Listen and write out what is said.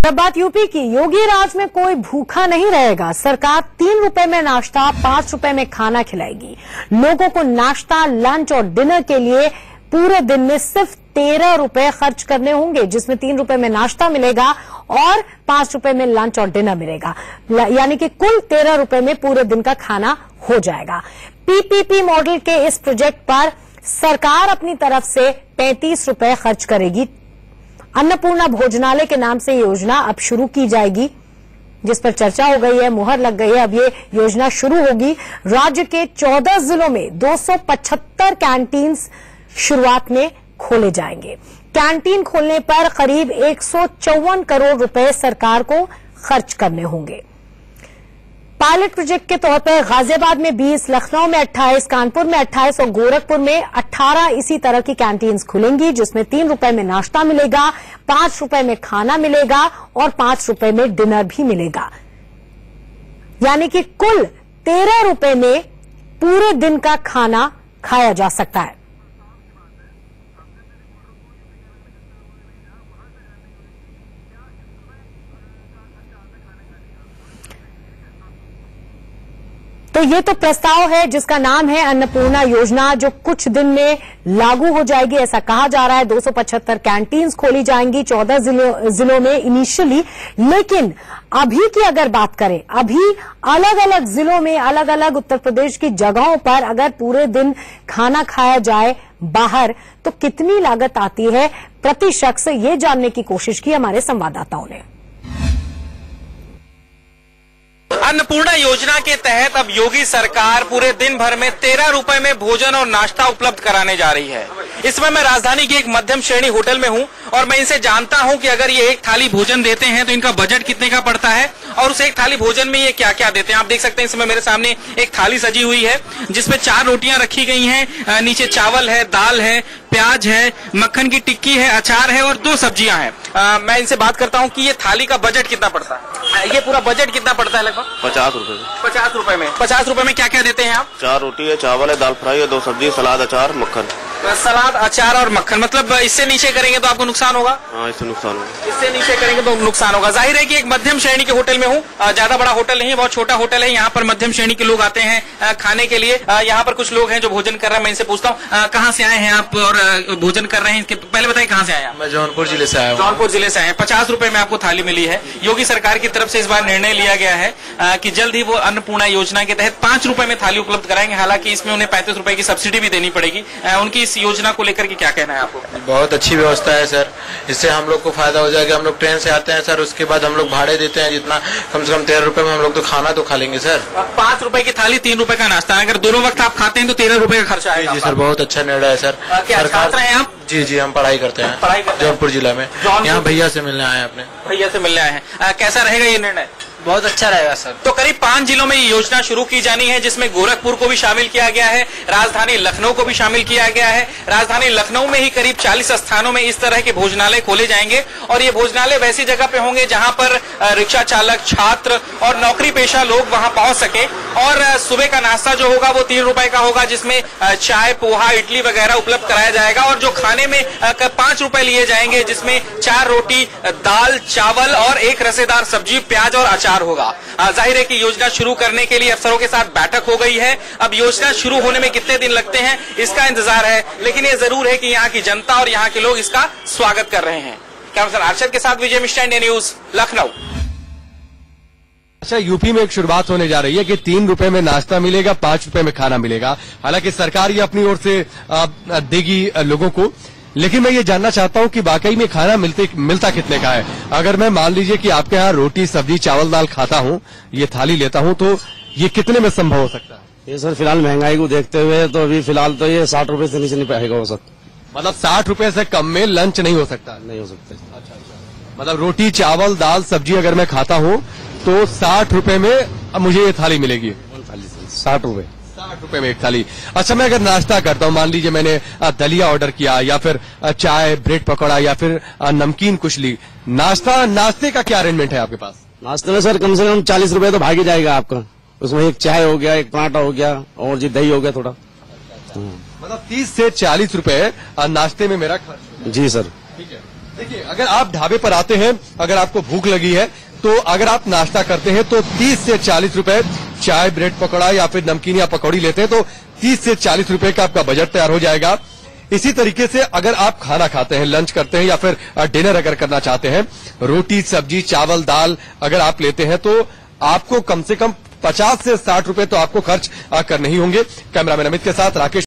अब बात यूपी की। योगी राज में कोई भूखा नहीं रहेगा। सरकार 3 रुपए में नाश्ता, 5 रुपए में खाना खिलाएगी। लोगों को नाश्ता, लंच और डिनर के लिए पूरे दिन में सिर्फ 13 रुपए खर्च करने होंगे, जिसमें 3 रुपए में नाश्ता मिलेगा और 5 रुपए में लंच और डिनर मिलेगा। यानी कि कुल 13 रुपए में पूरे दिन का खाना हो जाएगा। पीपीपी मॉडल के इस प्रोजेक्ट पर सरकार अपनी तरफ से 35 रुपए खर्च करेगी। अन्नपूर्णा भोजनालय के नाम से योजना अब शुरू की जाएगी, जिस पर चर्चा हो गई है, मुहर लग गई है। अब ये योजना शुरू होगी। राज्य के 14 जिलों में 275 कैंटीन शुरुआत में खोले जाएंगे। कैंटीन खोलने पर करीब 154 करोड़ रुपए सरकार को खर्च करने होंगे। पायलट प्रोजेक्ट के तौर पर गाजियाबाद में 20, लखनऊ में 28, कानपुर में 28 और गोरखपुर में 18 इसी तरह की कैंटीन खुलेंगी, जिसमें 3 रुपए में नाश्ता मिलेगा, 5 रुपए में खाना मिलेगा और 5 रुपए में डिनर भी मिलेगा। यानी कि कुल 13 रुपए में पूरे दिन का खाना खाया जा सकता है। तो ये तो प्रस्ताव है जिसका नाम है अन्नपूर्णा योजना, जो कुछ दिन में लागू हो जाएगी, ऐसा कहा जा रहा है। 275 कैंटीन खोली जाएंगी 14 जिलों में इनिशियली। लेकिन अभी की अगर बात करें, अभी अलग अलग जिलों में, अलग अलग उत्तर प्रदेश की जगहों पर अगर पूरे दिन खाना खाया जाए बाहर, तो कितनी लागत आती है प्रति शख्स, ये जानने की कोशिश की हमारे संवाददाताओं ने। अन्नपूर्णा योजना के तहत अब योगी सरकार पूरे दिन भर में 13 रुपए में भोजन और नाश्ता उपलब्ध कराने जा रही है। इस समय मैं राजधानी के एक मध्यम श्रेणी होटल में हूं और मैं इनसे जानता हूं कि अगर ये एक थाली भोजन देते हैं तो इनका बजट कितने का पड़ता है और उस एक थाली भोजन में ये क्या क्या देते हैं। आप देख सकते हैं इस समय मेरे सामने एक थाली सजी हुई है जिसमें 4 रोटियां रखी गई हैं, नीचे चावल है, दाल है, प्याज है, मक्खन की टिक्की है, अचार है और 2 सब्जियां हैं। मैं इनसे बात करता हूं कि ये थाली का बजट कितना पड़ता है। ये पूरा बजट कितना पड़ता है? लगभग 50 रुपए। 50 रुपए में 50 रुपए में क्या क्या देते हैं आप? 4 रोटी है, चावल है, दाल फ्राई है, 2 सब्जी, सलाद, अचार, मक्खन। सलाद, अचार और मक्खन। मतलब इससे नीचे करेंगे तो आपको नुकसान होगा? हाँ, इससे नुकसान होगा। इससे नीचे करेंगे तो नुकसान होगा। जाहिर है कि एक मध्यम श्रेणी के होटल में हूँ, ज्यादा बड़ा होटल नहीं, बहुत छोटा होटल है। यहाँ पर मध्यम श्रेणी के लोग आते हैं खाने के लिए। यहाँ पर कुछ लोग हैं जो भोजन कर रहे हैं। मैं इनसे पूछता हूँ, कहाँ से आए हैं आप और भोजन कर रहे हैं? पहले बताइए कहाँ से आए हैं? मैं जौनपुर जिले से आया हूँ। जौनपुर जिले से आए। 50 रुपए में आपको थाली मिली है। योगी सरकार की तरफ से इस बार निर्णय लिया गया है कि जल्द ही वो अन्नपूर्णा योजना के तहत 5 रुपए में थाली उपलब्ध कराएंगे। हालांकि इसमें उन्हें 35 रुपए की सब्सिडी भी देनी पड़ेगी। उनकी इस योजना को लेकर क्या कहना है आपको? बहुत अच्छी व्यवस्था है सर, इससे हम लोग को फायदा हो जाएगा। हम लोग ट्रेन से आते हैं सर, उसके बाद हम लोग भाड़े देते हैं जितना, कम से कम 13 रुपए में हम लोग तो खाना तो खा लेंगे सर। 5 रुपए की थाली, 3 रुपए का नाश्ता, अगर दोनों वक्त आप खाते हैं तो 13 रुपए का खर्चा आएगा। जी सर, बहुत अच्छा निर्णय है सर। क्या छात्र हैं आप? जी, हम पढ़ाई करते हैं जौनपुर जिला में। यहाँ भैया से मिलने आए हैं, अपने भैया से मिलने आए हैं। कैसा रहेगा ये निर्णय? बहुत अच्छा रहेगा सर। तो करीब 5 जिलों में ये योजना शुरू की जानी है, जिसमें गोरखपुर को भी शामिल किया गया है, राजधानी लखनऊ को भी शामिल किया गया है। राजधानी लखनऊ में ही करीब 40 स्थानों में इस तरह के भोजनालय खोले जाएंगे और ये भोजनालय वैसी जगह पे होंगे जहां पर रिक्शा चालक, छात्र और नौकरी पेशा लोग वहां पहुंच सके। और सुबह का नाश्ता जो होगा वो 3 रुपए का होगा, जिसमें चाय, पोहा, इडली वगैरह उपलब्ध कराया जाएगा। और जो खाने में 5 रुपए लिए जाएंगे, जिसमें 4 रोटी, दाल, चावल और 1 रसेदार सब्जी, प्याज और अचार होगा। जाहिर है कि योजना शुरू करने के लिए अफसरों के साथ बैठक हो गई है। अब योजना शुरू होने में कितने दिन लगते हैं इसका इंतजार है, लेकिन ये जरूर है कि यहाँ की जनता और यहाँ के लोग इसका स्वागत कर रहे हैं। कैमरामैन आर्शद के साथ विजय मिश्रा, इंडिया न्यूज, लखनऊ। अच्छा, यूपी में एक शुरुआत होने जा रही है कि 3 रुपए में नाश्ता मिलेगा, 5 रुपए में खाना मिलेगा। हालांकि सरकार ये अपनी ओर से देगी लोगों को, लेकिन मैं ये जानना चाहता हूँ कि वाकई में खाना मिलता कितने का है। अगर मैं मान लीजिए कि आपके यहाँ रोटी, सब्जी, चावल, दाल खाता हूँ, ये थाली लेता हूँ, तो ये कितने में संभव हो सकता है? ये सर फिलहाल महंगाई को देखते हुए तो अभी फिलहाल तो ये 60 रुपए से नीचे नहीं पाएगा हो सकता। मतलब 60 रुपए से कम में लंच नहीं हो सकता? नहीं हो सकता। अच्छा। मतलब रोटी, चावल, दाल, सब्जी अगर मैं खाता हूँ तो 60 रुपए में मुझे ये थाली मिलेगी? 60 रुपए। 60 रुपए में एक थाली। अच्छा, मैं अगर नाश्ता करता हूँ, मान लीजिए मैंने दलिया ऑर्डर किया या फिर चाय, ब्रेड पकौड़ा या फिर नमकीन कुछ ली, नाश्ते का क्या अरेंजमेंट है आपके पास? नाश्ते में सर कम से कम 40 रुपए तो भाग ही जाएगा आपका। उसमें एक चाय हो गया, एक पराठा हो गया और जी दही हो गया थोड़ा। मतलब 30 से 40 रुपए नाश्ते में मेरा खर्च? जी सर। ठीक है। देखिए, अगर आप ढाबे पर आते हैं, अगर आपको भूख लगी है, तो अगर आप नाश्ता करते हैं तो 30 से 40 रुपए, चाय, ब्रेड पकौड़ा या फिर नमकीन या पकौड़ी लेते हैं तो 30 से 40 रुपए का आपका बजट तैयार हो जाएगा। इसी तरीके से अगर आप खाना खाते हैं, लंच करते हैं या फिर डिनर अगर करना चाहते हैं, रोटी, सब्जी, चावल, दाल अगर आप लेते हैं तो आपको कम से कम 50 से 60 रुपए तो आपको खर्च करने ही होंगे। कैमरामैन अमित के साथ राकेश।